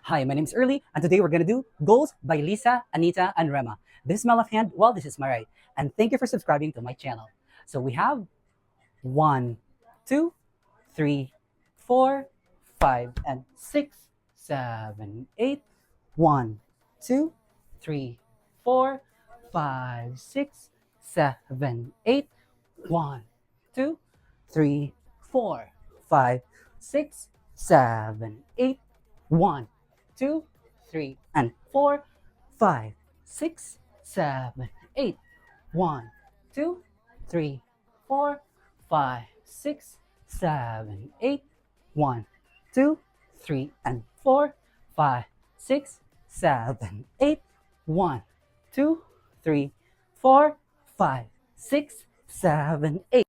Hi, my name is Early, and today we're going to do goals by Lisa, Anitta, and Rema. This is my left hand, while this is my right. And thank you for subscribing to my channel. So we have 1, 2, 3, 4, 5, and 6, 7, 8. 1, 2, 3, 4, 5, 6, 7, 8. 1, 2, 3, 4, 5, 6, 7, 8. 1, 2, 3, and 4, 5, 6, 7, 8. 1, 2, 3, 4, 5, 6, 7, 8. 1, 2, 3, and 4, 5, 6, 7, 8. 1, 2, 3, 4, 5, 6, 7, 8.